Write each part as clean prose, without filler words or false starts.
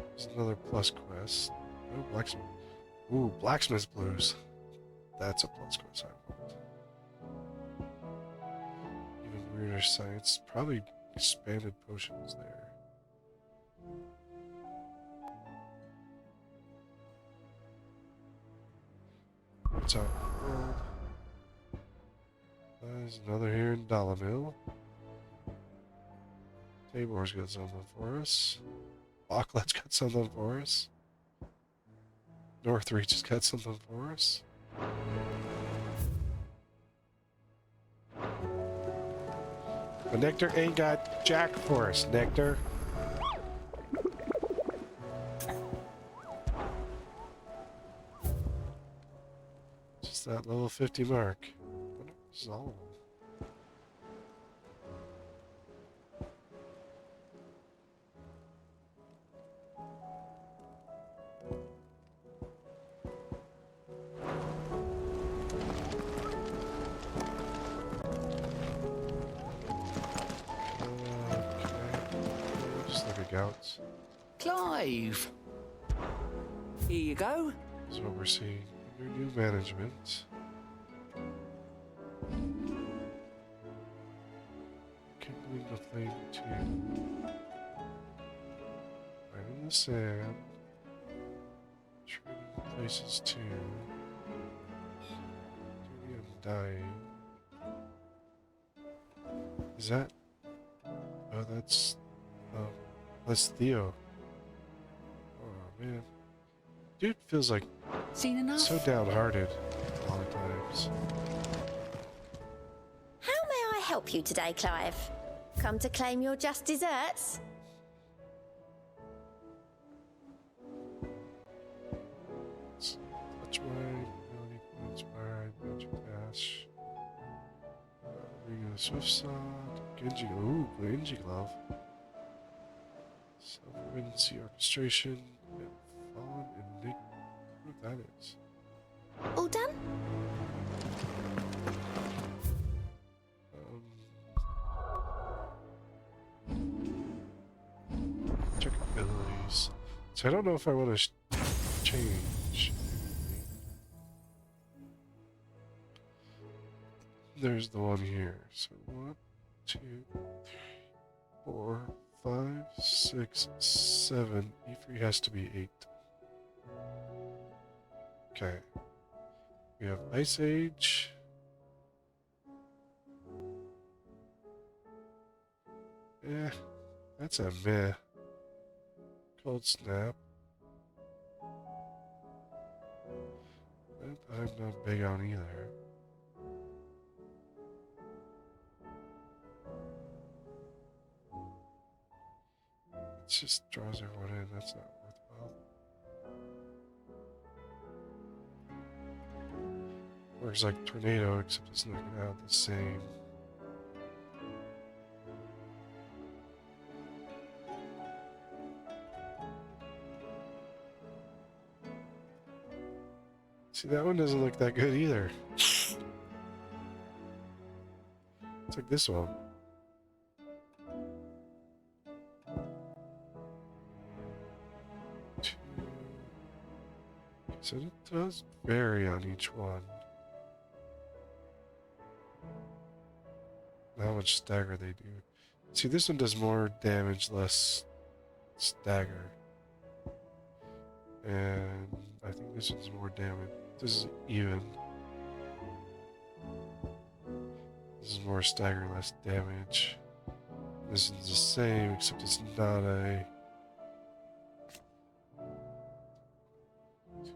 There's another plus quest. Oh, blacksmith. Ooh, blacksmith's blues. That's a plus quest I want. Even weirder science. Probably expanded potions there. What's out in the world? There's another here in Dalamil. Tabor's got something for us. Bachlet's got something for us. Northreach has got something for us. But Nectar ain't got jack for us, Nectar. Just that level 50 mark. I wonder if this is all of them. Outs. Clive! Here you go. That's what we're seeing under new management. Kindling the flame too. Right in the sand. Trading places too. Duty of dying. Is that? Oh, that's Theo. Oh man, dude feels like Seen enough? so downhearted a lot of times. How may I help you today, Clive? Come to claim your just desserts? Touch mine, ability points, mine, magic dash. Ring of the Swift Sword, Genji, ooh, Genji Glove. Self-emergency orchestration, and fallen and Nick. What that is? All done? Check abilities. So I don't know if I want to change anything. There's the one here. So 1, 2, 3, 4, 5, 6, 7. E3 has to be 8. Okay. We have Ice Age. Yeah, that's a meh. Cold Snap. That I'm not big on either. It just draws everyone in. That's not worthwhile. Works like Tornado, except it's not going to have the same. See, that one doesn't look that good either. It's like this one. So it does vary on each one. How much stagger they do. See, this one does more damage, less stagger. And I think this one's more damage. This is even. This is more stagger, less damage. This is the same, except it's not a... 2.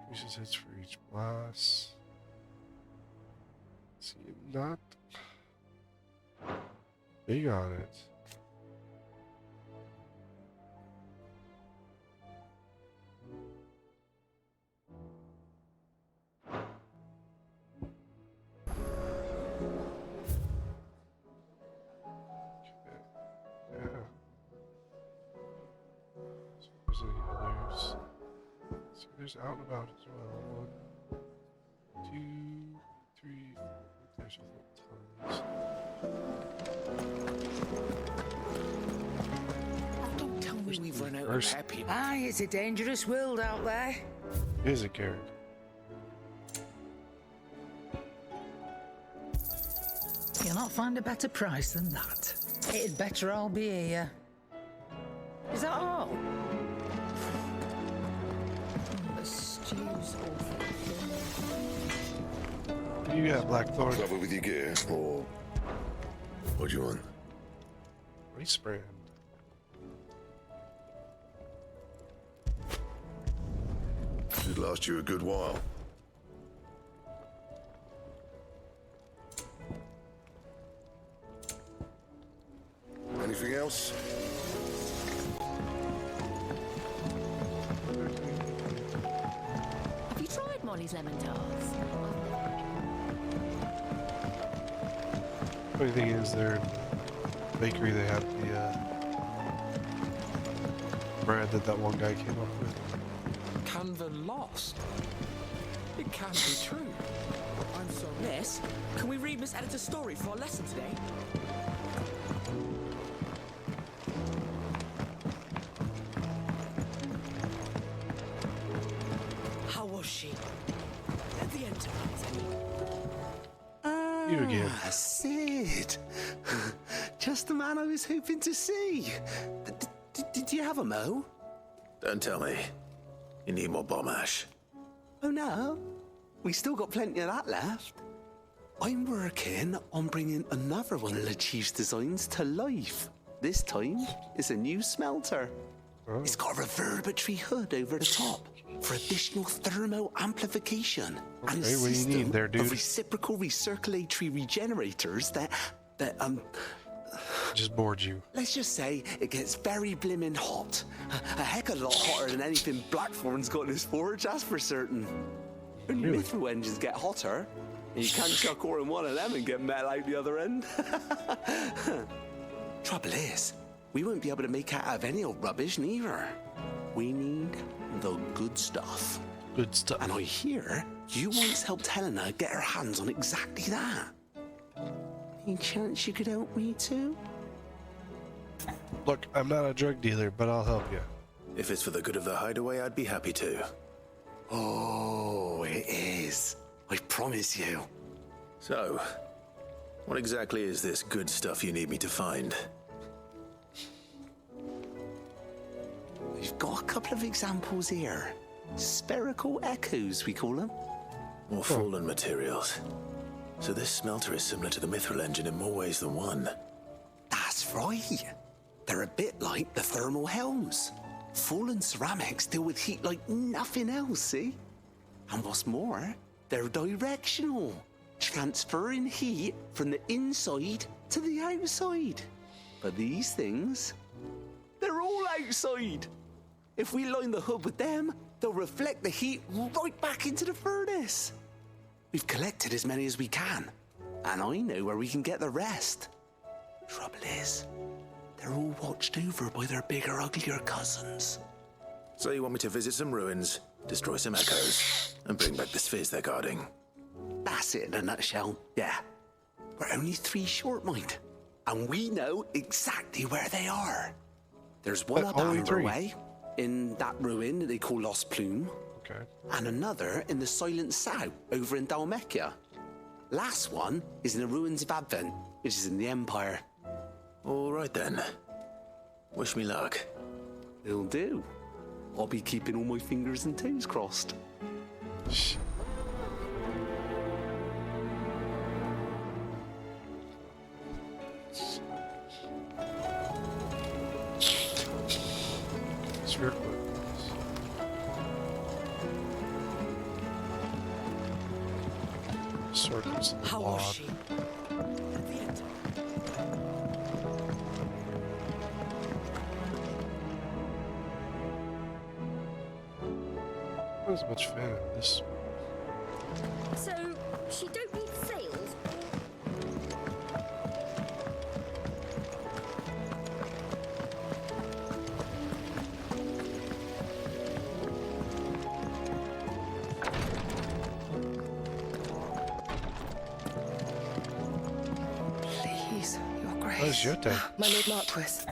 Increases hits for each boss. See, not big on it. There's any others. So there's out and about as well. 1, 2, 3, 4. There's a little tons. we've run out of First- happy. Aye, it's a dangerous world out there. Is it, Garrett? You'll not find a better price than that. It'd better all be here. Is that all? The stew's awful. You got Blackthorn. Trouble with your gear, or what do you want? Race brand. Should last you a good while. Anything else? Have you tried Molly's lemon tarts? Funny thing is, their bakery, they have the bread that one guy came up with. Canva lost. It can't be true. I'm sorry. Miss, can we read Miss Editor's story for our lesson today? How was she? At the Enterprise, You again. Sid! Just the man I was hoping to see. Did you have a mo? Don't tell me. You need more bomb ash. Oh no, we still got plenty of that left. I'm working on bringing another one of the Chief's designs to life. This time, it's a new smelter. Oh. It's got a reverberatory hood over the top for additional thermo amplification. And a Okay, what do you need system there, dude? of reciprocal recirculatory regenerators that Just bored you. let's just say it gets very blimmin' hot. A heck of a lot hotter than anything Blackthorn's got in his forge, that's for certain. Only Really? mithril engines get hotter, and you can't chuck ore in one of them and get metal out the other end. Trouble is, we won't be able to make it out of any old rubbish neither. We need the good stuff. Good stuff. And I hear you once helped Helena get her hands on exactly that. Any chance you could help me too? Look, I'm not a drug dealer, but I'll help you. If it's for the good of the hideaway, I'd be happy to. Oh, it is. I promise you. So, what exactly is this good stuff you need me to find? We've got a couple of examples here. Spherical echoes, we call them. More fallen materials. So this smelter is similar to the mithril engine in more ways than one. That's right. They're a bit like the thermal helms. Fallen ceramics deal with heat like nothing else, see? And what's more, they're directional, transferring heat from the inside to the outside. But these things, they're all outside. If we line the hood with them, they'll reflect the heat right back into the furnace. We've collected as many as we can, and I know where we can get the rest. Trouble is, they're all watched over by their bigger, uglier cousins. So you want me to visit some ruins, destroy some echoes, and bring back the spheres they're guarding? That's it in a nutshell, yeah. We're only 3 short, mind, and we know exactly where they are. There's one But up only Amber 3? Way, in that ruin that they call Lost Plume, Okay. and another in the Silent South over in Dalmekia. Last one is in the ruins of Advent, which is in the Empire. All right then. Wish me luck. It'll do. I'll be keeping all my fingers and toes crossed. Sphere clips. Circles. How was she? At the Enterprise. Not as much fan of this. So, she don't need sails? Please, Your Grace. Where's your tank? My Lord Marquis.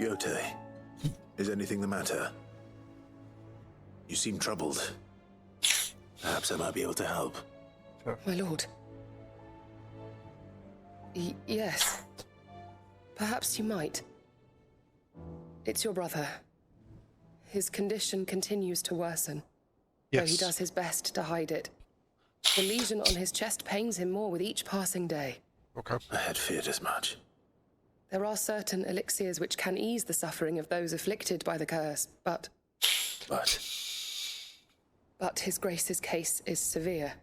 Yote, is anything the matter? You seem troubled. Perhaps I might be able to help. My lord. Yes. Perhaps you might. It's your brother. His condition continues to worsen, though he does his best to hide it. The lesion on his chest pains him more with each passing day. Okay. I had feared as much. There are certain elixirs which can ease the suffering of those afflicted by the curse, but his grace's case is severe.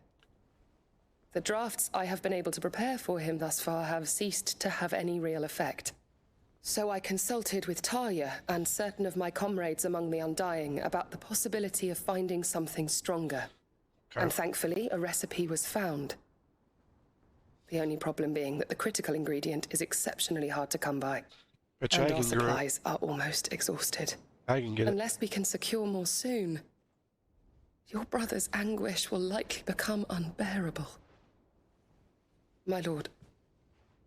The drafts I have been able to prepare for him thus far have ceased to have any real effect. So I consulted with Talia and certain of my comrades among the Undying about the possibility of finding something stronger. Okay. And thankfully, a recipe was found. The only problem being that the critical ingredient is exceptionally hard to come by. Bet And our supplies are almost exhausted. I can get it. Unless we can secure more soon, your brother's anguish will likely become unbearable. My lord,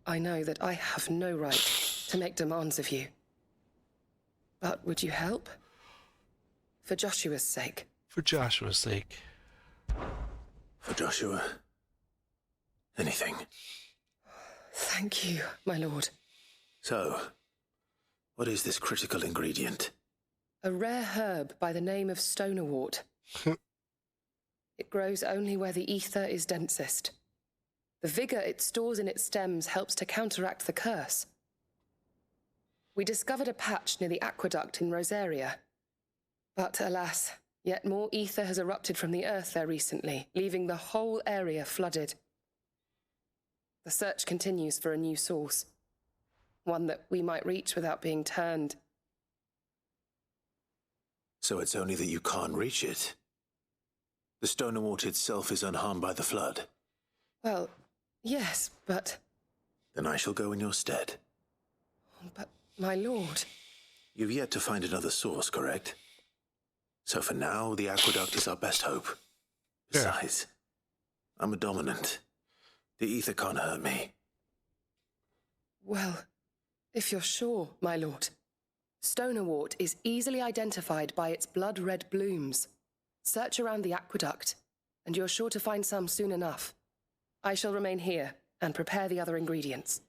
I know that I have no right to make demands of you. But would you help? For Joshua's sake. For Joshua's sake. For Joshua, anything. Thank you, my lord. So, what is this critical ingredient? A rare herb by the name of stonerwort. It grows only where the ether is densest. The vigor it stores in its stems helps to counteract the curse. We discovered a patch near the aqueduct in Rosaria. But alas, yet more ether has erupted from the earth there recently, leaving the whole area flooded. The search continues for a new source. One that we might reach without being turned. So it's only that you can't reach it. The Stonerwort itself is unharmed by the flood. Well, yes, but... Then I shall go in your stead. But, my lord... You've yet to find another source, correct? So for now, the aqueduct is our best hope. Besides, I'm a dominant. The ether can't hurt me. Well, if you're sure, my lord. Stonerwort is easily identified by its blood-red blooms. Search around the aqueduct, and you're sure to find some soon enough. I shall remain here and prepare the other ingredients.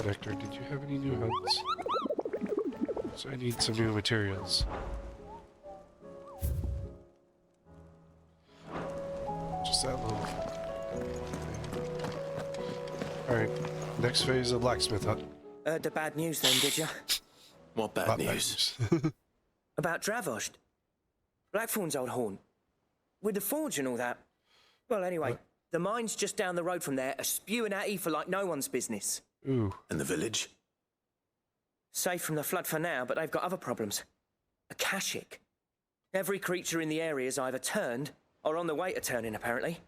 Nectar, did you have any new hubs? So I need some new materials. Just that little. Alright, next phase of blacksmith hut. Heard the bad news then, did you? What bad Not news? About Dravost? Blackthorn's old haunt. With the forge and all that. Well, anyway, the mines just down the road from there are spewing out ether like no one's business. Ooh. And the village? Safe from the flood for now, but they've got other problems. Akashic. Every creature in the area is either turned or on the way to turning, apparently.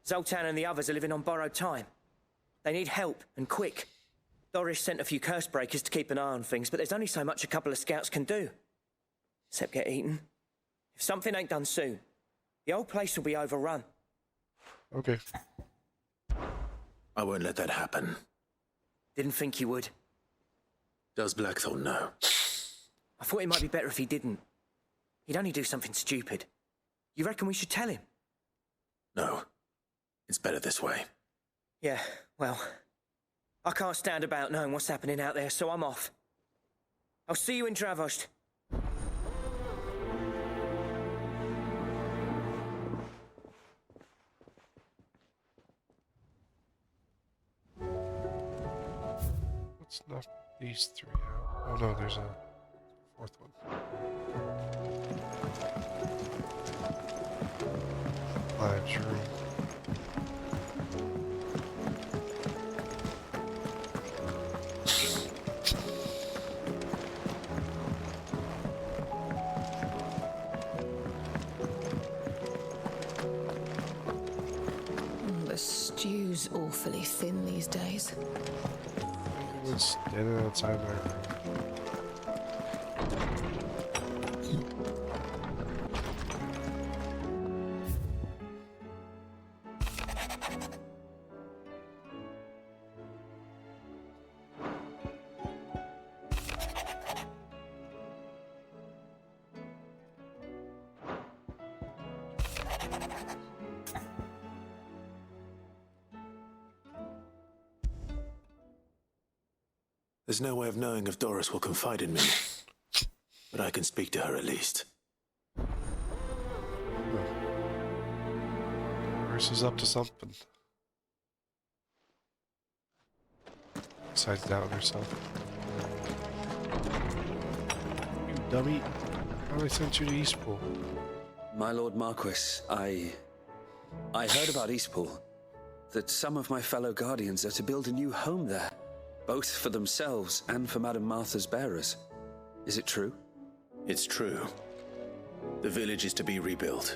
Zoltan and the others are living on borrowed time. They need help, and quick. Doris sent a few curse breakers to keep an eye on things, but there's only so much a couple of scouts can do. Except get eaten. If something ain't done soon, the old place will be overrun. Okay. I won't let that happen. Didn't think you would. Does Blackthorn know? I thought it might be better if he didn't. He'd only do something stupid. You reckon we should tell him? No. It's better this way. Yeah, well, I can't stand about knowing what's happening out there, so I'm off. I'll see you in Dravost. Let's knock these three out. Oh no, there's a fourth one. True. The stew stew's awfully thin these days. Everyone's standing outside my room. There's no way of knowing if Doris will confide in me, but I can speak to her at least. Doris is up to something. Besides doubting herself. You dummy. How I sent you to Eastpool? My Lord Marquis, I heard about Eastpool. That some of my fellow guardians are to build a new home there. Both for themselves and for Madame Martha's bearers. Is it true? It's true. The village is to be rebuilt.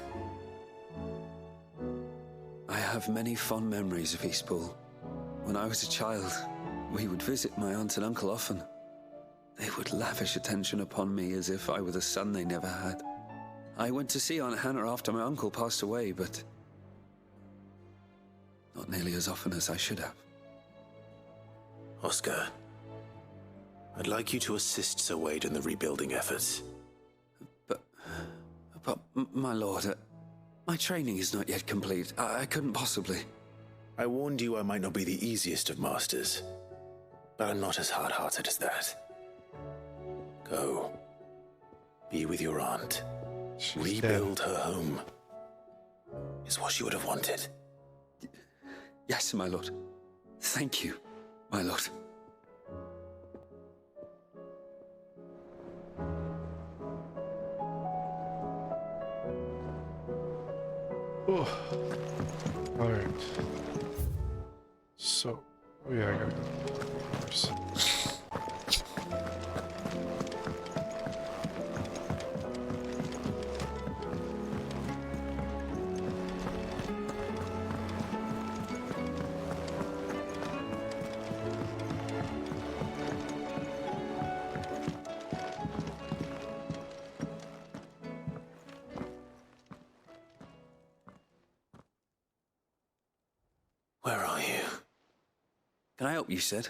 I have many fond memories of Eastpool. When I was a child, we would visit my aunt and uncle often. They would lavish attention upon me as if I were the son they never had. I went to see Aunt Hannah after my uncle passed away, but not nearly as often as I should have. Oscar, I'd like you to assist Sir Wade in the rebuilding efforts. But my lord, my training is not yet complete. I couldn't possibly. I warned you I might not be the easiest of masters, but I'm not as hard-hearted as that. Go. Be with your aunt. She's Rebuild dead. her home. Is what she would have wanted. Yes, my lord. Thank you, my lord. Oh. Alright. So, oh yeah, I gotta go first. Where are you? Can I help you, Sid?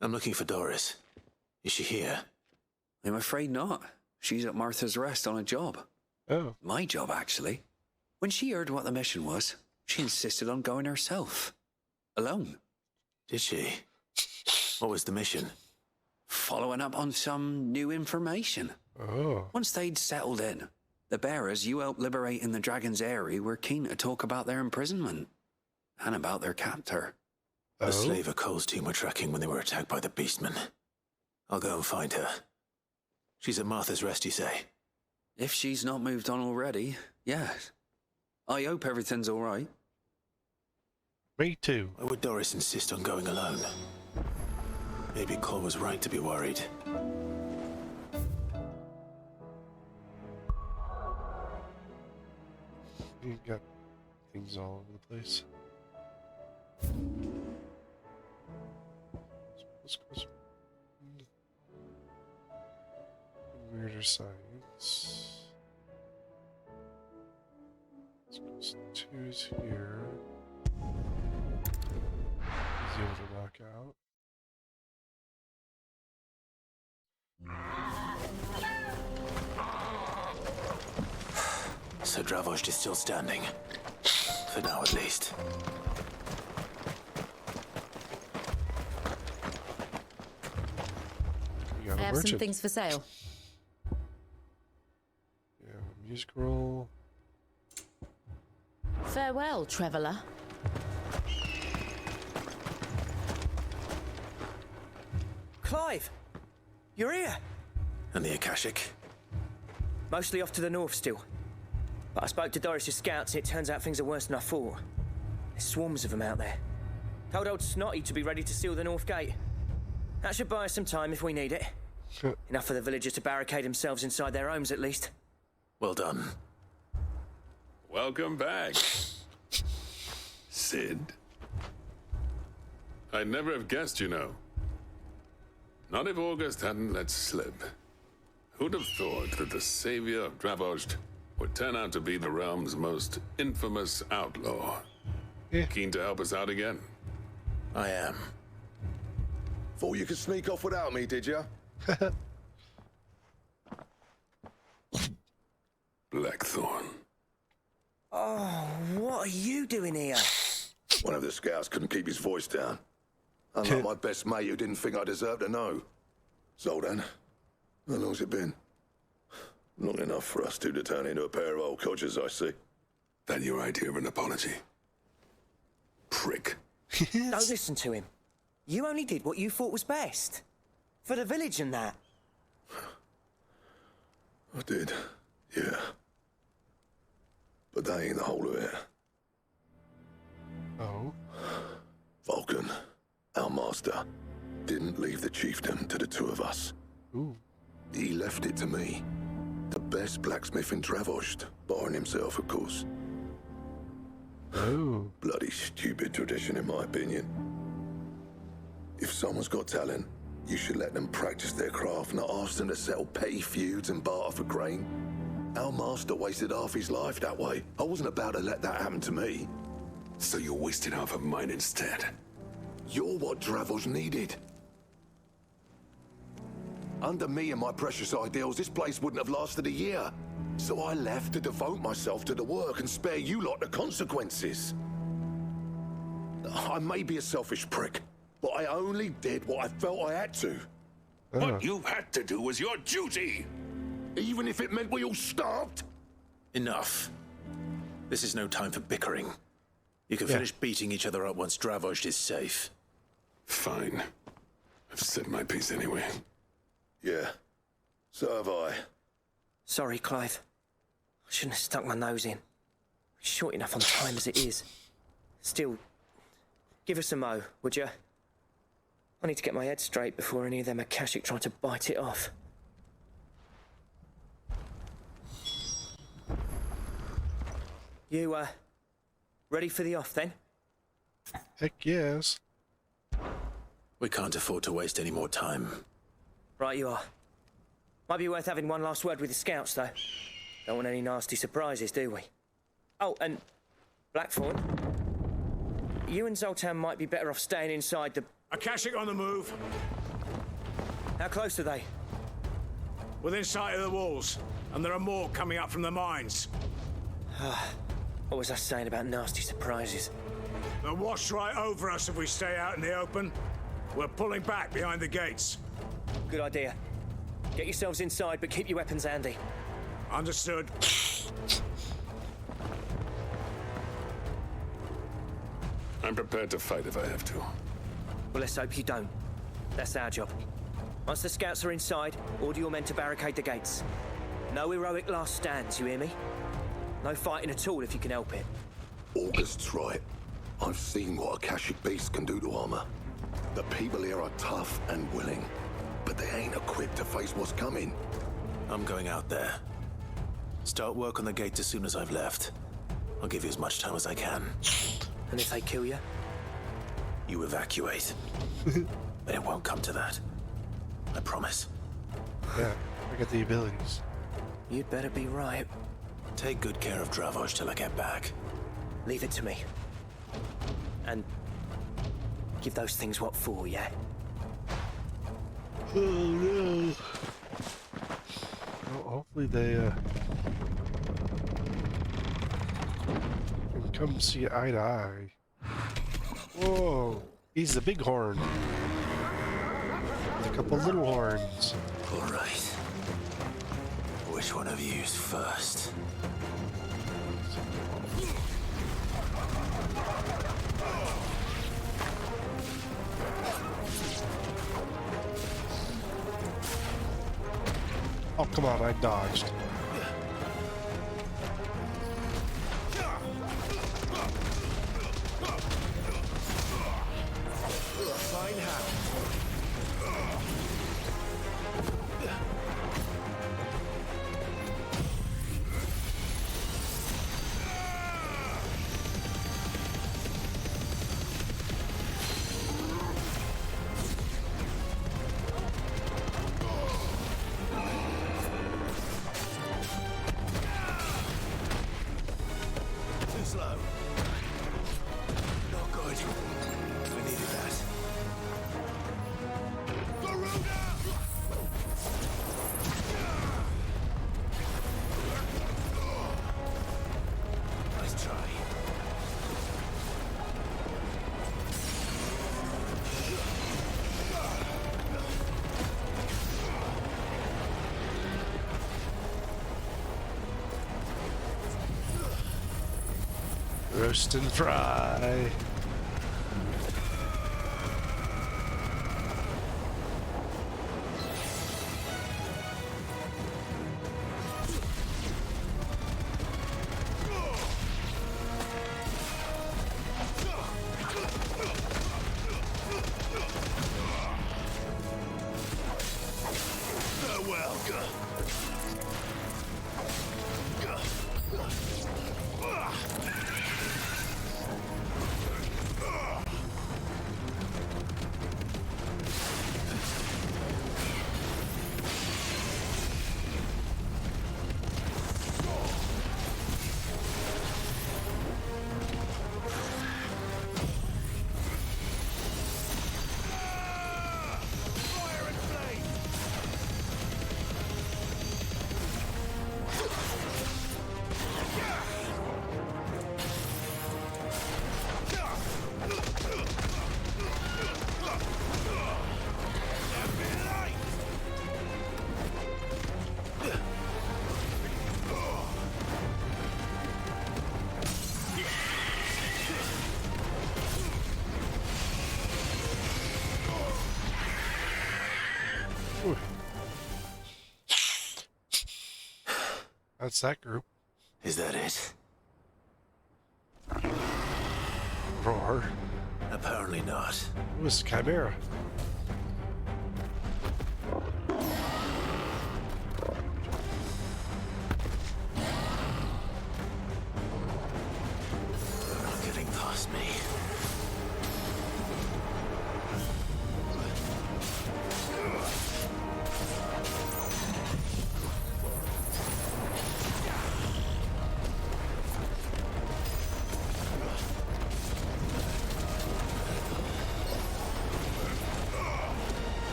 I'm looking for Doris. Is she here? I'm afraid not. She's at Martha's Rest on a job. Oh. My job, actually. When she heard what the mission was, she insisted on going herself. Alone. Did she? What was the mission? Following up on some new information. Oh. Once they'd settled in, the bearers you helped liberate in the Dragon's Eyrie were keen to talk about their imprisonment. And about their captor. Oh. The slaver Cole's team were tracking when they were attacked by the Beastmen. I'll go and find her. She's at Martha's Rest, you say? If she's not moved on already, yes. I hope everything's all right. Me too. Why would Doris insist on going alone? Maybe Cole was right to be worried. You got things all over the place. Murder science. Two's here. Easy to knock out. So Dravost is still standing. For now, at least. You got I a have some merchant. things for sale. Yeah, a music roll. Farewell, traveller. Clive! You're here! And the Akashic? Mostly off to the north still. But I spoke to Doris's scouts and it turns out things are worse than I thought. There's swarms of them out there. Told old Snotty to be ready to seal the north gate. That should buy us some time if we need it. Enough for the villagers to barricade themselves inside their homes at least. Well done. Welcome back. Sid. I'd never have guessed, you know. Not if August hadn't let slip. Who'd have thought that the savior of Dravost would turn out to be the realm's most infamous outlaw? Yeah. Keen to help us out again? I am. Thought you could sneak off without me, did you? Blackthorn. Oh, what are you doing here? One of the scouts couldn't keep his voice down. Unlike my best mate who didn't think I deserved to know. Zoltan, how long's it been? Long enough for us two to turn into a pair of old codgers, I see. That your idea of an apology? Prick. Don't listen to him. You only did what you thought was best. For the village and that. I did, yeah. But that ain't the whole of it. Oh. Vulcan, our master, didn't leave the chiefdom to the two of us. Ooh. He left it to me. The best blacksmith in Dravost, barring himself, of course. Oh. Bloody stupid tradition, in my opinion. If someone's got talent, you should let them practice their craft, not ask them to settle petty feuds and barter for grain. Our master wasted half his life that way. I wasn't about to let that happen to me. So you wasted half of mine instead. You're what Dravost needed. Under me and my precious ideals, this place wouldn't have lasted a year. So I left to devote myself to the work and spare you lot the consequences. I may be a selfish prick, but I only did what I felt I had to. What you had to do was your duty! Even if it meant we all starved? Enough. This is no time for bickering. You can finish beating each other up once Dravost is safe. Fine. I've said my piece anyway. Yeah. So have I. Sorry, Clive. I shouldn't have stuck my nose in. Short enough on time as it is. Still, give us a mo, would you? I need to get my head straight before any of them Akashic try to bite it off. You, ready for the off, then? Heck yes. We can't afford to waste any more time. Right you are. Might be worth having one last word with the scouts, though. Don't want any nasty surprises, do we? Oh, and Blackthorn, you and Zoltan might be better off staying inside the... Akashic on the move. How close are they? Within sight of the walls, and there are more coming up from the mines. What was I saying about nasty surprises? They'll wash right over us if we stay out in the open. We're pulling back behind the gates. Good idea. Get yourselves inside, but keep your weapons handy. Understood. I'm prepared to fight if I have to. Well, let's hope you don't. That's our job. Once the scouts are inside, order your men to barricade the gates. No heroic last stands, you hear me? No fighting at all if you can help it. August's right. I've seen what Akashic beasts can do to armor. The people here are tough and willing, but they ain't equipped to face what's coming. I'm going out there. Start work on the gate as soon as I've left. I'll give you as much time as I can. And if they kill you? You evacuate. But it won't come to that. I promise. Yeah, I got the abilities. You'd better be right. Take good care of Dravost till I get back. Leave it to me. And give those things what for, yeah? Oh no. Well, hopefully they can come see eye to eye. Whoa, he's the big horn. With a couple little horns. All right. Which one of you's first? Oh, come on, I dodged. Fine hand. Roast and fry. That's that group. Is that it? Roar. Apparently not. It was Chimera. They're not getting past me.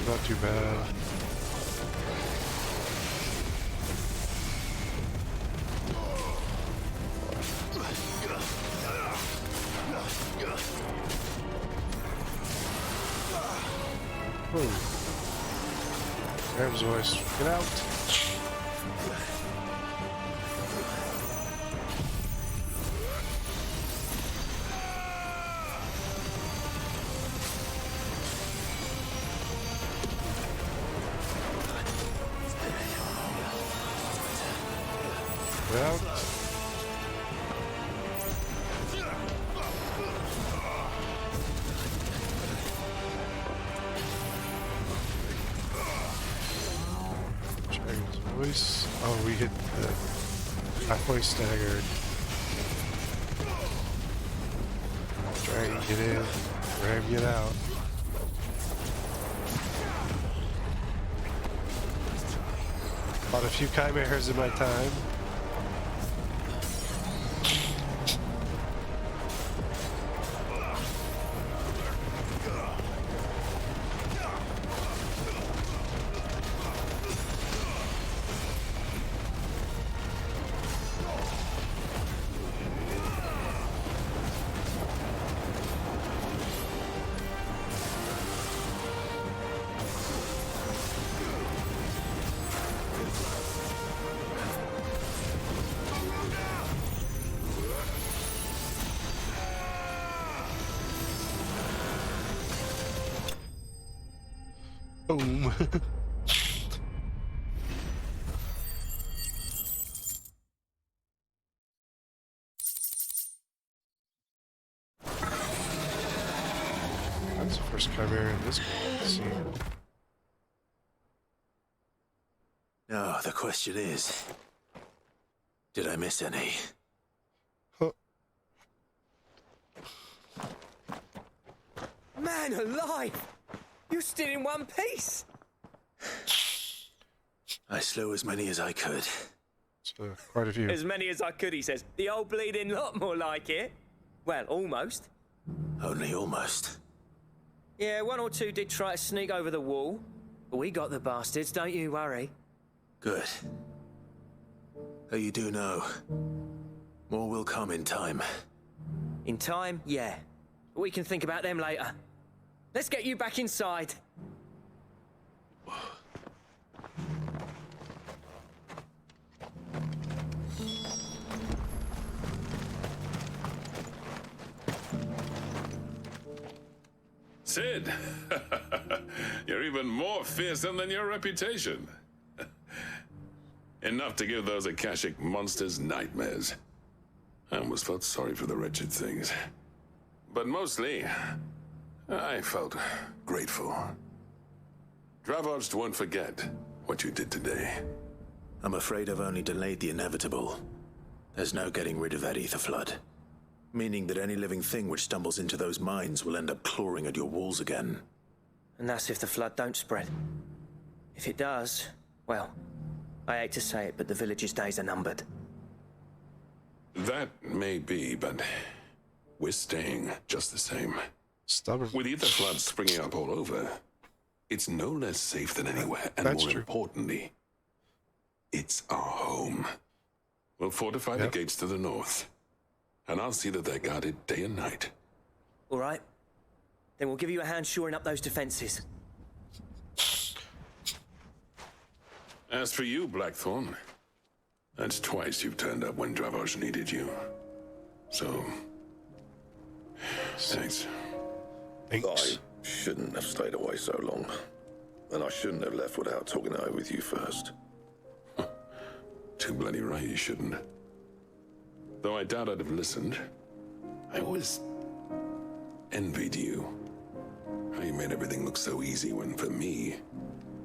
Not too bad. Ram's voice. Get out. Out. Dragon's voice. Oh, we hit the halfway staggered. Dragon, get in. Ram, get out. Fought a few chimeras in my time. Boom. first chimera in this scene. Now, the question is, did I miss any? Huh. Man alive! You're still in one piece! I slew as many as I could. It's quite a few. As many as I could, he says. The old bleeding lot, more like it. Well, almost. Only almost. Yeah, one or two did try to sneak over the wall. But we got the bastards, don't you worry. Good. But you do know, more will come in time. In time, yeah. But we can think about them later. Let's get you back inside. Sid, you're even more fearsome than your reputation. Enough to give those Akashic monsters nightmares. I almost felt sorry for the wretched things. But mostly, I felt grateful. Dravoged won't forget what you did today. I'm afraid I've only delayed the inevitable. There's no getting rid of that ether flood. Meaning that any living thing which stumbles into those mines will end up clawing at your walls again. And that's if the flood don't spread. If it does, well, I hate to say it, but the village's days are numbered. That may be, but we're staying just the same. Stubborn. With ether floods springing up all over, it's no less safe than anywhere, and That's more true. importantly, it's our home. We'll fortify the gates to the north, and I'll see that they're guarded day and night. All right. Then we'll give you a hand shoring up those defenses. As for you, Blackthorn, that's twice you've turned up when Dravos needed you. So, thanks. I shouldn't have stayed away so long. And I shouldn't have left without talking it over with you first. Too bloody right you shouldn't. Though I doubt I'd have listened. I always envied you. How you made everything look so easy when, for me,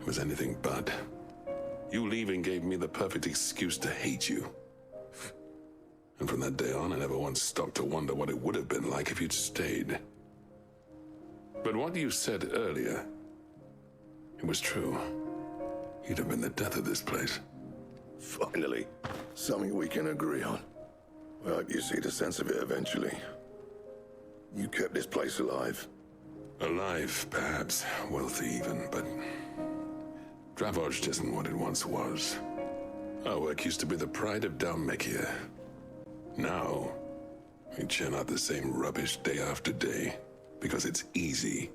it was anything but. You leaving gave me the perfect excuse to hate you. And from that day on, I never once stopped to wonder what it would have been like if you'd stayed. But what you said earlier, it was true. You'd have been the death of this place. Finally, something we can agree on. I hope you see the sense of it eventually. You kept this place alive. Alive, perhaps. Wealthy even, but Dravoged isn't what it once was. Our work used to be the pride of Dalmekia. Now, we churn out the same rubbish day after day because it's easy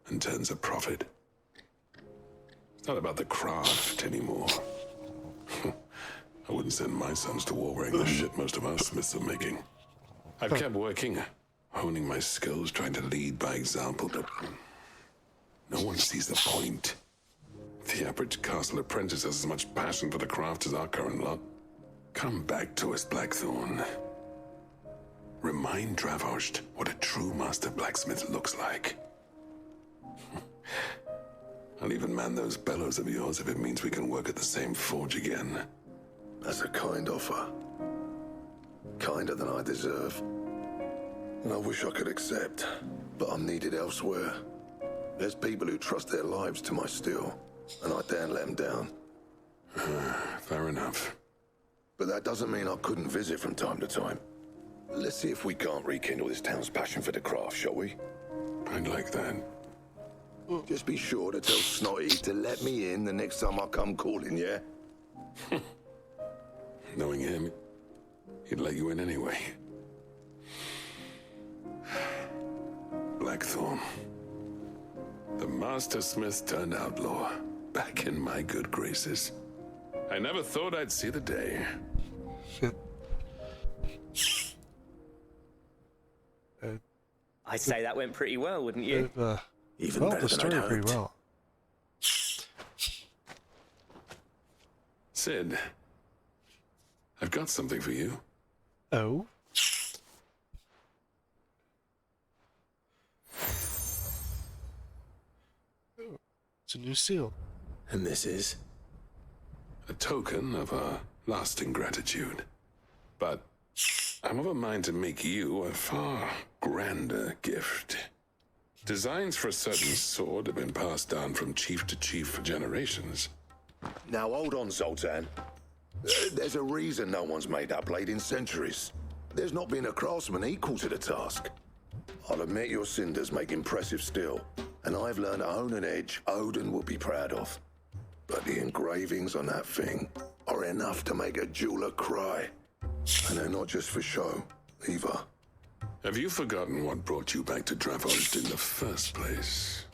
and turns a profit. It's not about the craft anymore. I wouldn't send my sons to war wearing the shit most of our smiths are making. I've kept working, honing my skills, trying to lead by example, but no one sees the point. The average castle apprentice has as much passion for the craft as our current lot. Come back to us, Blackthorn. Remind Dravoged what a true master blacksmith looks like. I'll even man those bellows of yours if it means we can work at the same forge again. That's a kind offer. Kinder than I deserve. And I wish I could accept, but I'm needed elsewhere. There's people who trust their lives to my steel, and I daren't let them down. Fair enough. But that doesn't mean I couldn't visit from time to time. Let's see if we can't rekindle this town's passion for the craft, shall we? I'd like that. Just be sure to tell Snotty to let me in the next time I come calling, yeah? Knowing him, he'd let you in anyway. Blackthorn. The master smith turned outlaw, back in my good graces. I never thought I'd see the day. I'd say that went pretty well, wouldn't you? Even well, better the than story I'd pretty hoped. well. Sid, I've got something for you. Oh? new seal. And this is? A token of our lasting gratitude. But I'm of a mind to make you a far grander gift. Designs for a certain sword have been passed down from chief to chief for generations. Now hold on, Zoltan. There's a reason no one's made that blade in centuries. There's not been a craftsman equal to the task. I'll admit your cinders make impressive steel, and I've learned to own an edge Odin will be proud of. But the engravings on that thing are enough to make a jeweler cry. And they're not just for show, either. Have you forgotten what brought you back to Dravost in the first place?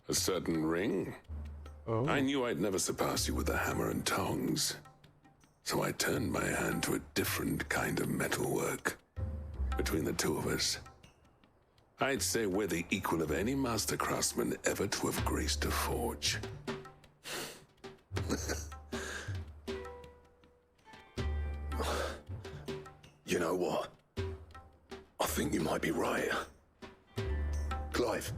A certain ring? Oh. I knew I'd never surpass you with the hammer and tongs. So I turned my hand to a different kind of metalwork. Between the two of us, I'd say we're the equal of any master craftsman ever to have graced a forge. You know what? I think you might be right. Clive,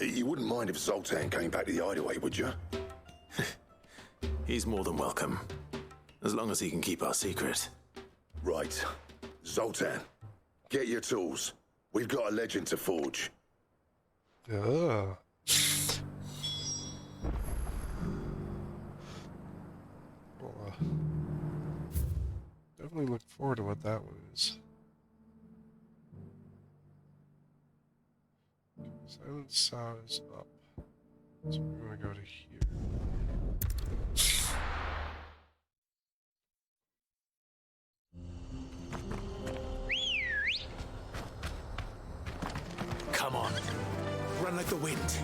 you wouldn't mind if Zoltan came back to the hideaway, would you? He's more than welcome. As long as he can keep our secret. Right. Zoltan, get your tools. We've got a legend to forge. Yeah. Well, definitely look forward to what that one is. Silent Sow is up. So we're gonna go to here. Come on. Run like the wind.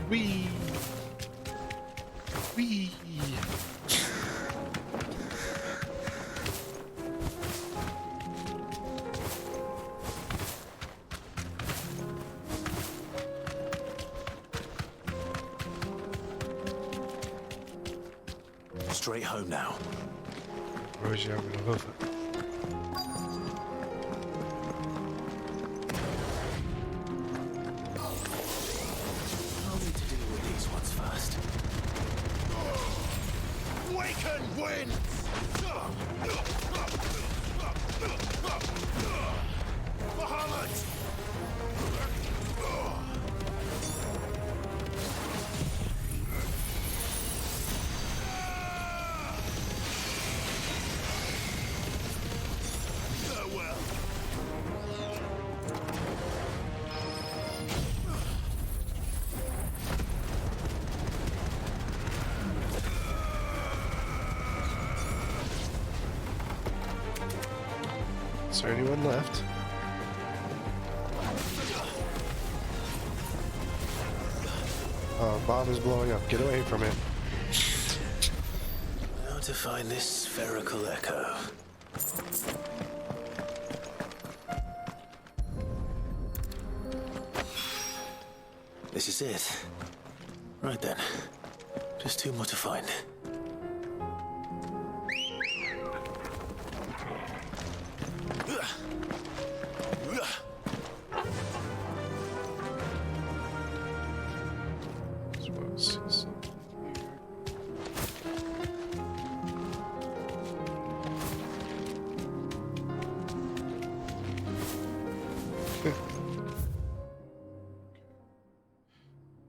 Wee! Wee! Straight home now. Rosie, I'm gonna love it. I'll need to deal with these ones first. Waken, win! Bahamut! Is there anyone left? Bob is blowing up. Get away from it. How to find this spherical echo? This is it. Right then. Just two more to find.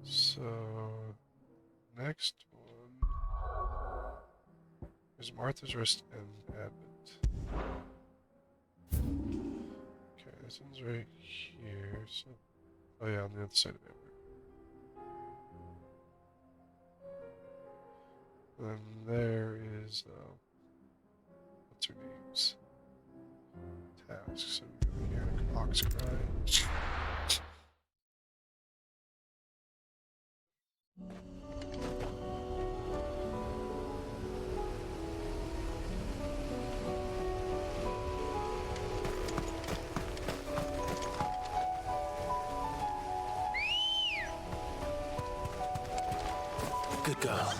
So, next one is Martha's Rest and Abbott. Okay, this one's right here. So, oh yeah, on the other side of Abbott. And there is what's her name's task. So we go here, Ox Cry. Good girl.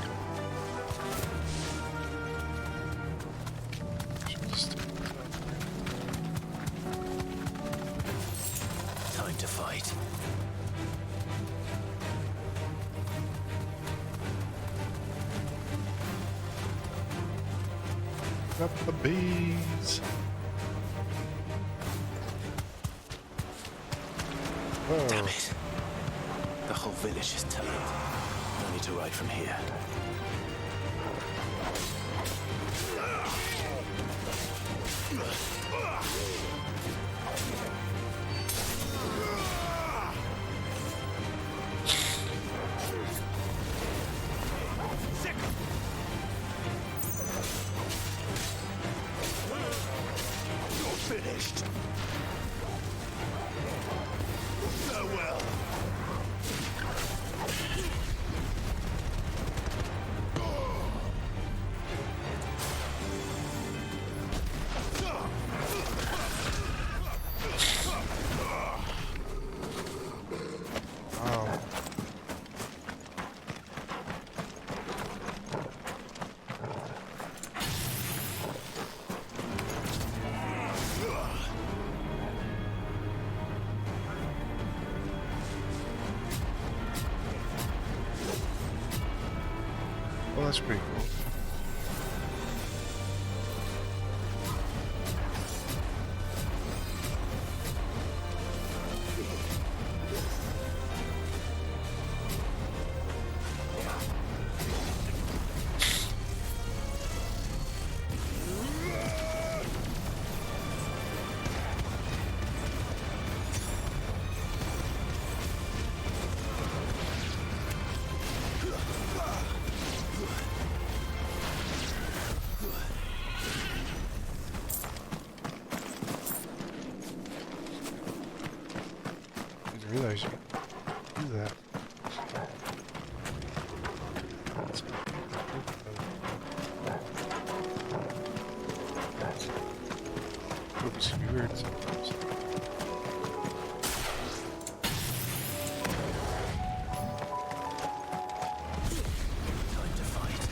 Time to fight. Up the bees. Oh. Damn it. The whole village is turned. No need to ride from here. You're finished. Farewell. Wow. Well, that's pretty cool. I didn't realize you could do that. Oops, you weird sometimes. Time to fight.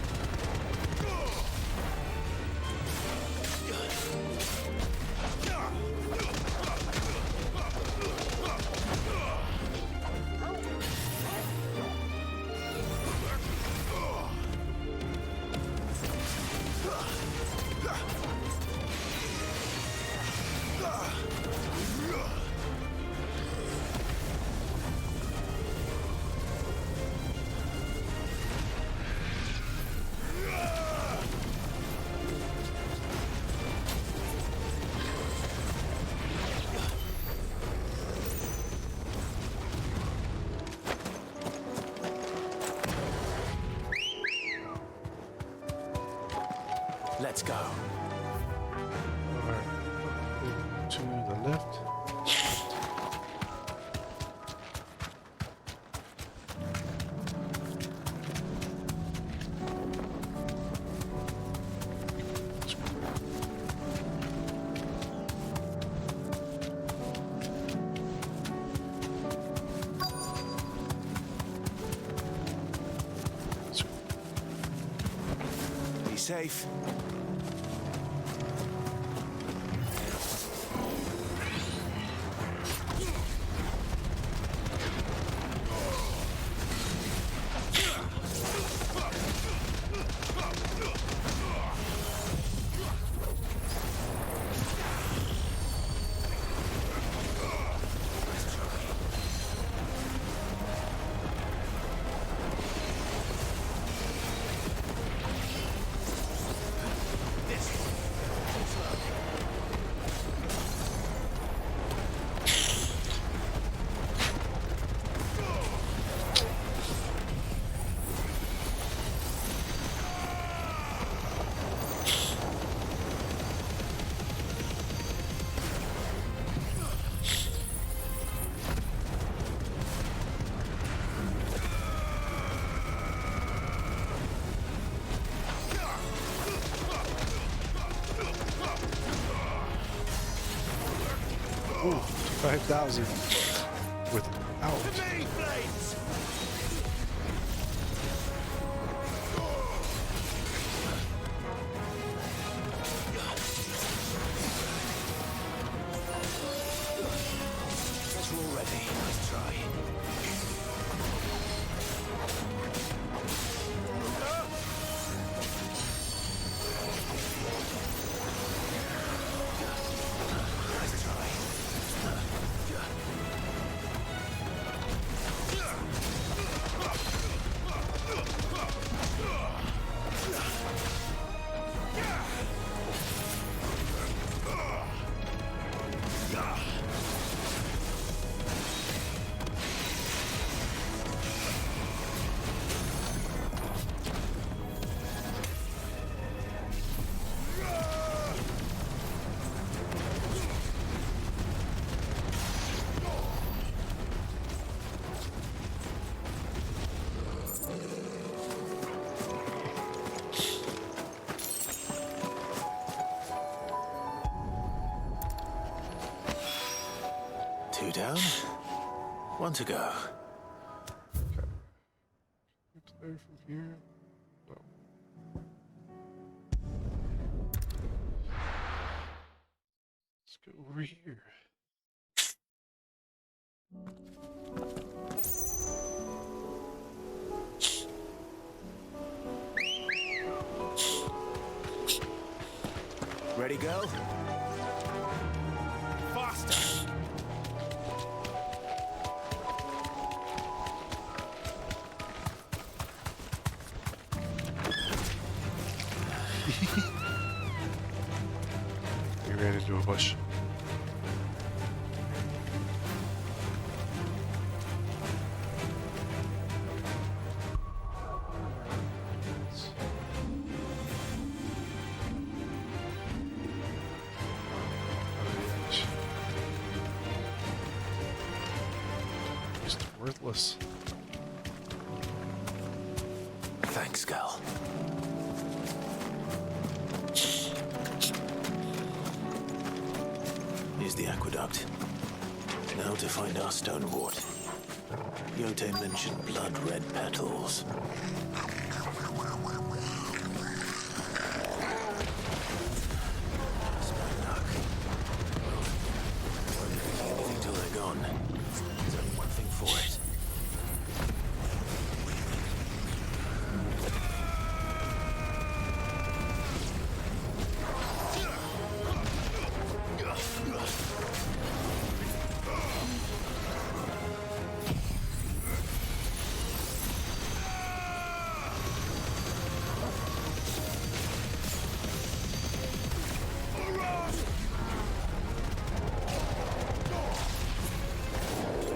Let's go. Alright. To the left. Be safe. Ooh, 5,000 without. Guess we're all ready. Nice try. Two down, one to go. Okay. Get there from here. No. Let's go over here. Ready, go? Faster! We ran into a bush. Just worthless. Thanks, Gal. Here's the aqueduct. Now to find our stonewort. Yote mentioned blood-red petals. Anything till they're gone. There's only one thing for it.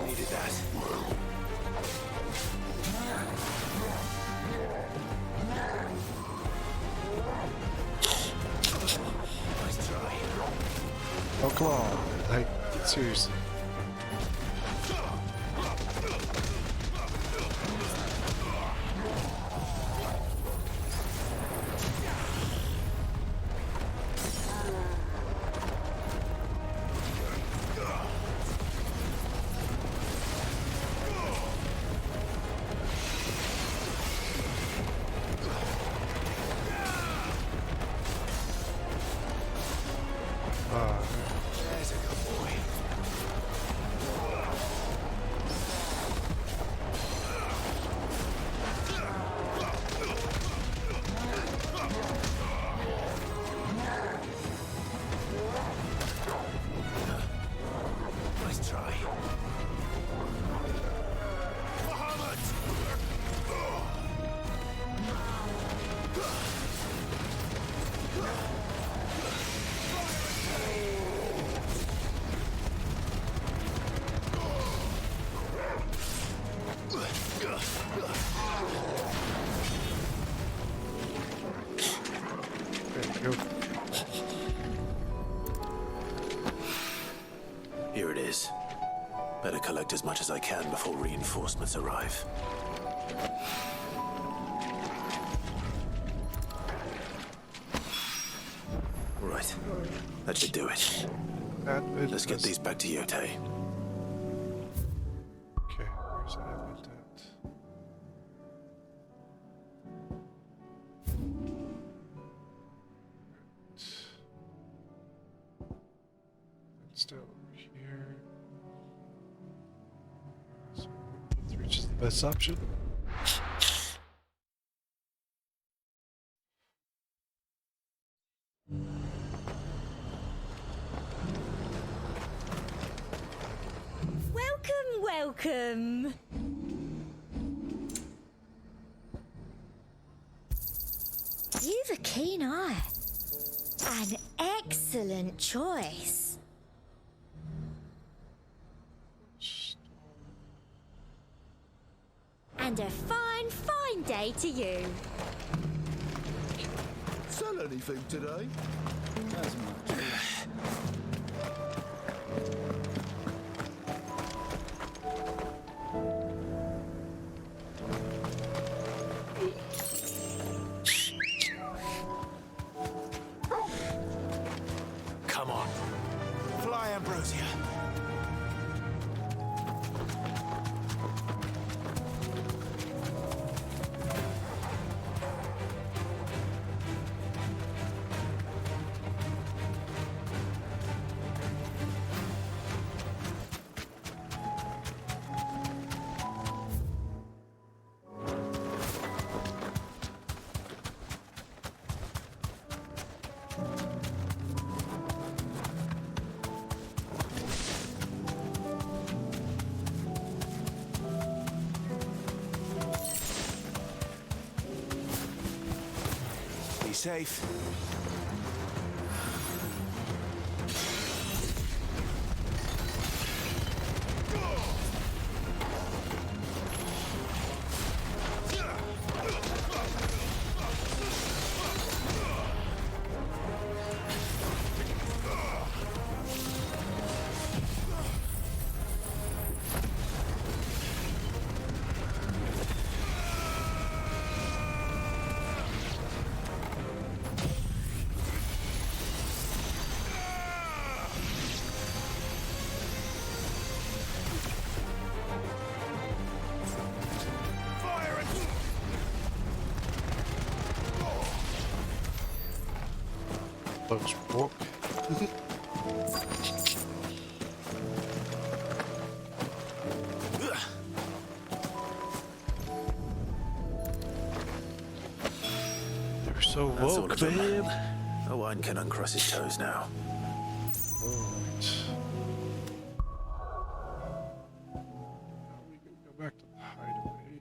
Needed that. Nice try. Oh, come on. Like, seriously. There's a good boy. Nice try. There we go. Here it is. Better collect as much as I can before reinforcements arrive. Right. That should do it. Let's get these back to Yote. Okay, where's Advent at? It's down over here. So, which is the best option? Welcome. You've a keen eye. An excellent choice. And a fine, fine day to you. Sell anything today? As much. Come on. Fly, Ambrosia. safe. Let's walk. You're so That's all woke, of them. babe. No one can uncross his toes now. Alright. Now we can go back to the hideaway.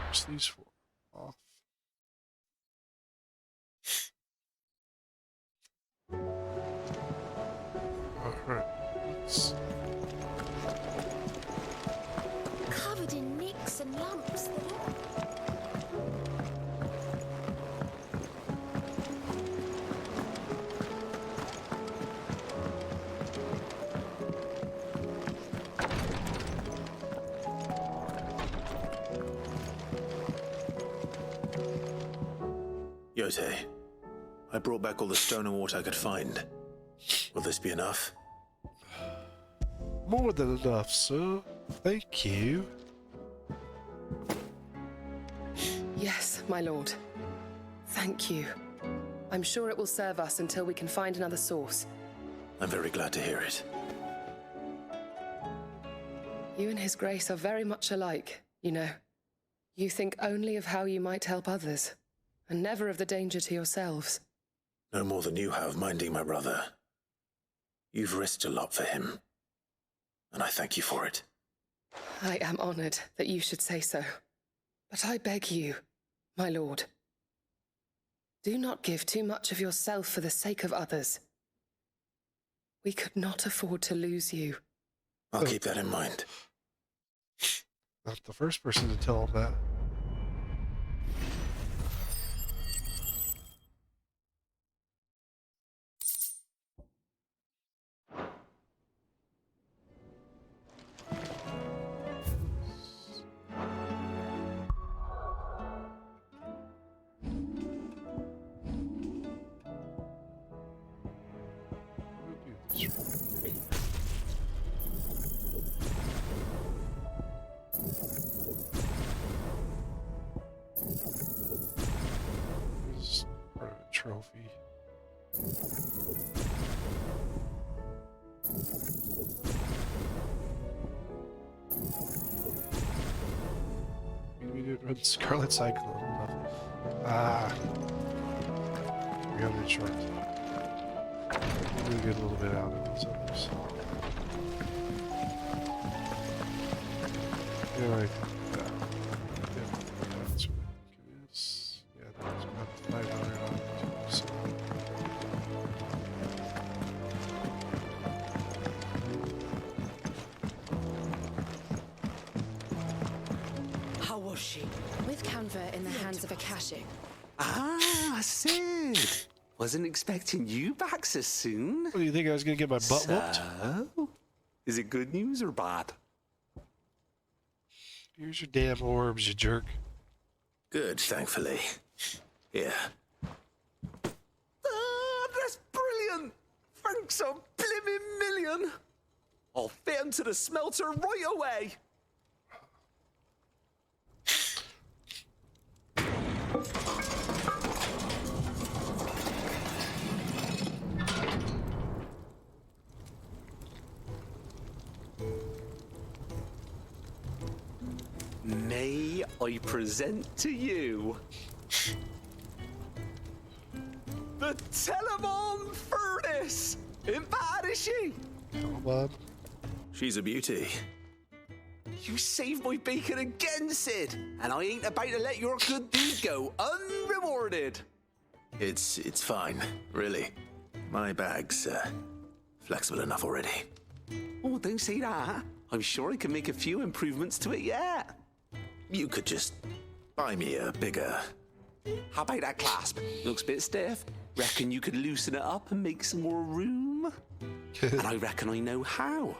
Push these four off. Alright, let's Covered in nicks and lumps. Yote, I brought back all the stone and water I could find. Will this be enough? more than enough, sir. Thank you. Yes, my lord. Thank you. I'm sure it will serve us until we can find another source. I'm very glad to hear it. You and His Grace are very much alike, you know. You think only of how you might help others, and never of the danger to yourselves. No more than you have minding my brother. You've risked a lot for him, and I thank you for it. I am honored that you should say so. But I beg you, my lord, do not give too much of yourself for the sake of others. We could not afford to lose you. I'll keep that in mind. Not the first person to tell him that. This is part of a trophy. We did run Scarlet Cyclone enough. Ah. 300 short. We're gonna get a little bit out of those others. Yeah, right. Yeah, that's what I think it is. Yeah, that's about 500 on it too, so. How was she? With Canva in the hands of Akashic. Ah, Sid. Wasn't expecting you back so soon. What do you think I was gonna get my butt whooped? So, is it good news or bad? Here's your damn orbs, you jerk. Good, thankfully. Here. Ah, that's brilliant. Thanks a blimmin' million. I'll fit 'em to the smelter right away. May I present to you the Telemon Furnace? Ain't bad, is she? Come on. She's a beauty. You saved my bacon again, Sid. And I ain't about to let your good deed go unrewarded. It's fine, really. My bag's flexible enough already. Oh, don't say that. I'm sure I can make a few improvements to it yet. You could just buy me a bigger... How about that clasp? Looks a bit stiff. Reckon you could loosen it up and make some more room? And I reckon I know how.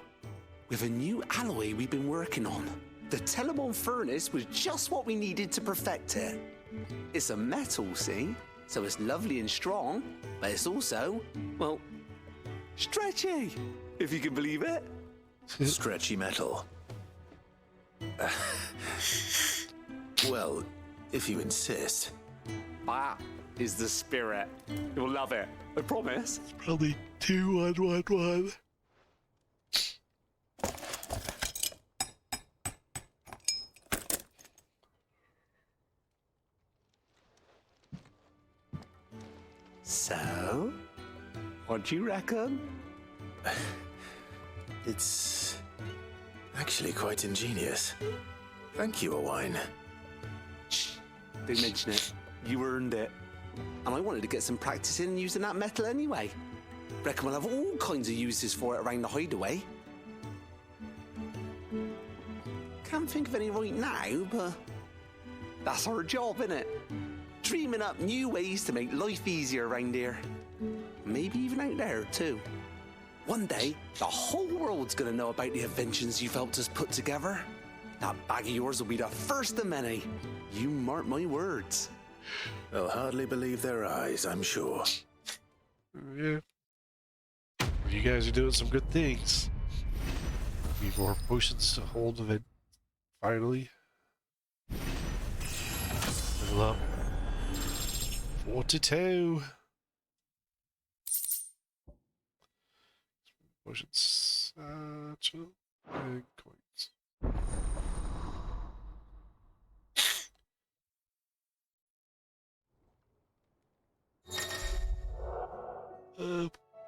With a new alloy we've been working on. The Telemon furnace was just what we needed to perfect it. It's a metal, see? So it's lovely and strong, but it's also, well, stretchy, if you can believe it. Stretchy metal. Well, if you insist. That is the spirit. You'll love it, I promise. It's probably 2111. So, what do you reckon? It's actually quite ingenious. Thank you, Owain. Shh, don't mention it. You earned it. And I wanted to get some practice in using that metal anyway. Reckon we'll have all kinds of uses for it around the hideaway. Can't think of any right now, but that's our job, innit? Dreaming up new ways to make life easier around here. Maybe even out there, too. One day, the whole world's gonna know about the inventions you've helped us put together. That bag of yours will be the first of many. You mark my words. They'll hardly believe their eyes, I'm sure. Yeah. You guys are doing some good things. Need more potions to hold of it. Finally. Level up. 42. Potions. Satchel. And coins.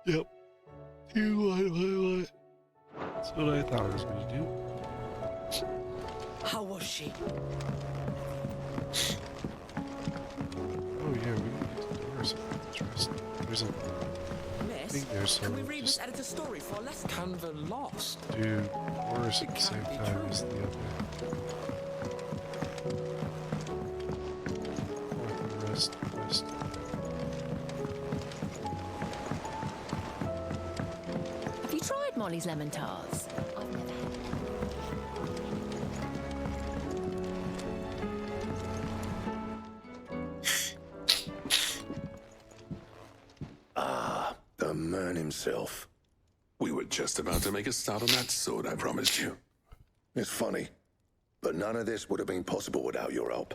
Yep. What? That's what I thought I was going to do. How was she? Oh yeah, we can get to doors. Interesting. There's a thing there, so Can we read just this editor's story for less Canva lost? do doors at the same time as the other. North and west. Have you tried Molly's lemon tarts? I've never had The man himself. We were just about to make a start on that sword, I promised you. It's funny, but none of this would have been possible without your help.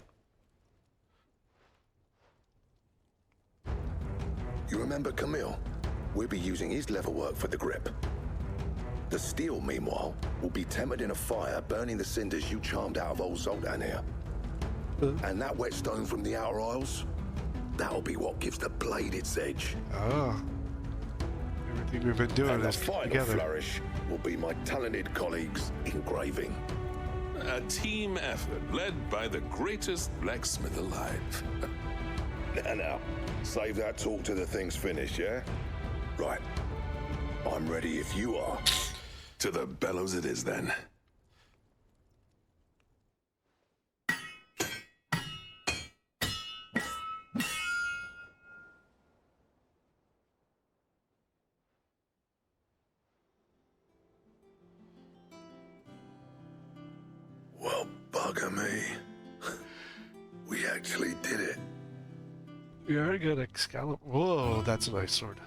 You remember Camille? We'll be using his leather work for the grip. The steel, meanwhile, will be tempered in a fire, burning the cinders you charmed out of old Zoltan here. And that whetstone from the Outer Isles, that'll be what gives the blade its edge. Ah. Everything we've been doing And the is final together. flourish will be my talented colleagues' engraving. A team effort led by the greatest blacksmith alive. Now, save that talk till the thing's finished, yeah? Right. I'm ready if you are. To the bellows it is, then. Well, bugger me. We actually did it. We already got Excalibur. Whoa, that's a nice sword.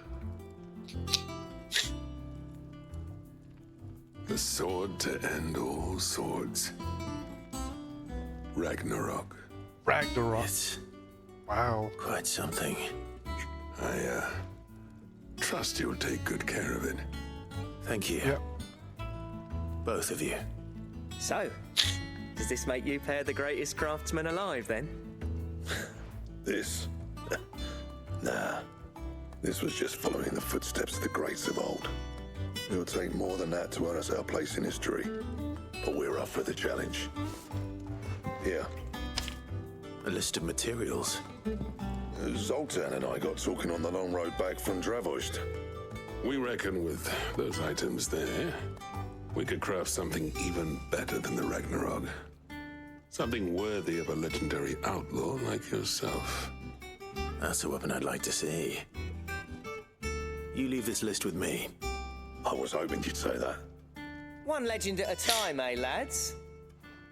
The sword to end all swords. Ragnarok. Ragnarok. It's Wow. quite something. I trust you'll take good care of it. Thank you. Yep. Both of you. So, does this make you pair the greatest craftsman alive, then? This? Nah. This was just following the footsteps of the greats of old. It'll take more than that to earn us our place in history. but we're up for the challenge. Here. A list of materials. Zoltan and I got talking on the long road back from Dravost. We reckon with those items there, we could craft something even better than the Ragnarok. Something worthy of a legendary outlaw like yourself. That's a weapon I'd like to see. You leave this list with me. I was hoping you'd say that. One legend at a time, eh, lads?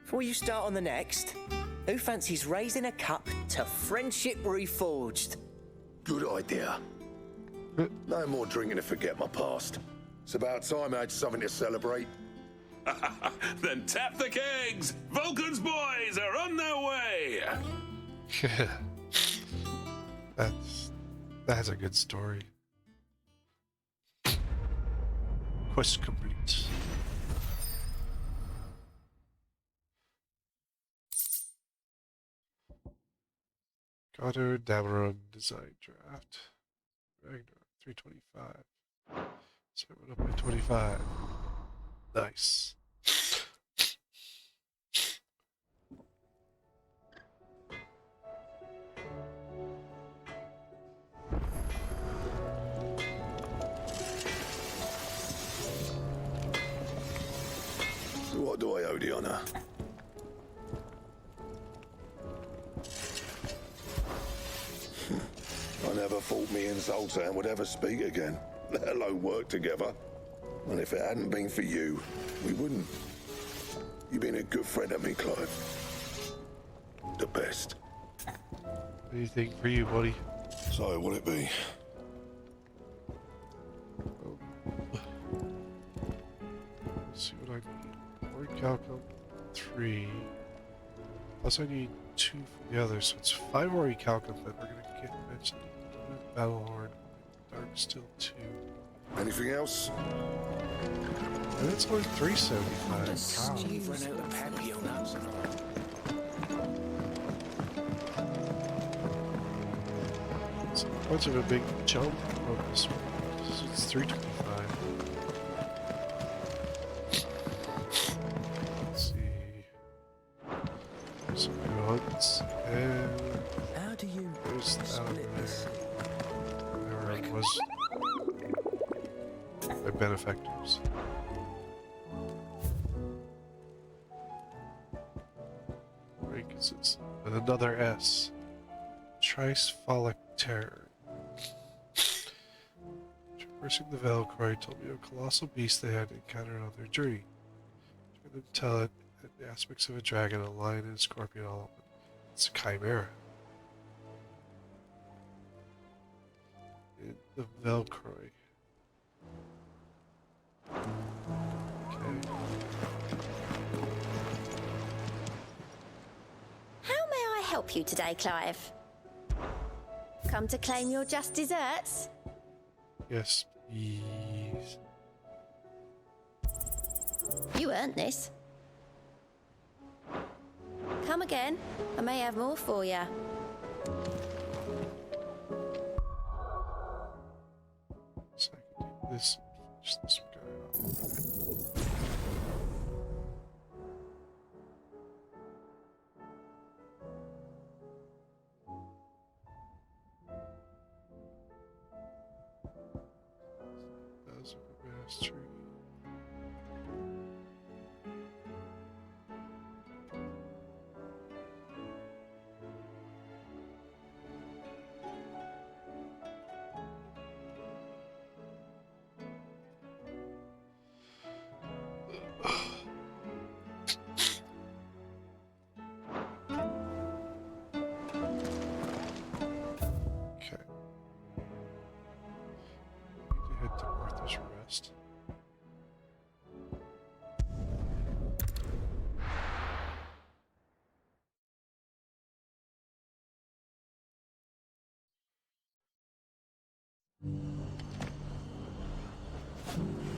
Before you start on the next, who fancies raising a cup to friendship reforged? Good idea. No more drinking to forget my past. It's about time I had something to celebrate. Then tap the kegs! Vulcan's boys are on their way! That's a good story. Quest complete. Goddard Dameron design draft. Ragnarok 325. So it went up by 25. Nice. What do I owe the honor? I never thought me and Zoltan would ever speak again, let alone work together. And if it hadn't been for you, we wouldn't. You've been a good friend of me, Clive. The best. Anything for you, buddy? So, what'll it be? Let's see what I need. Word calcul 3. Plus I need 2 for the other, so it's 5 ore calcul that we're gonna get mentioned. Battle horn. Dark steel 2. Anything else? And it's only 375. You've run out of peppy on that. It's much of a big jump on this one. It's 325. Let's see. Some hunts and How do you there's that over split this? there. Where it was my benefactors. Rank is this? And another S. Trispholic Terror. Traversing the Velcroy told me of a colossal beast they had encountered on their journey. Trying to tell it the aspects of a dragon, a lion, and a scorpion all. It's a chimera. In the Velcroy. Okay. How may I help you today, Clive? Come to claim your just desserts? Yes, please. You earned this. Come again. I may have more for you. So I can do this. Just this guy off. Those are the best tree. Okay. Need to head to Martha's Rest.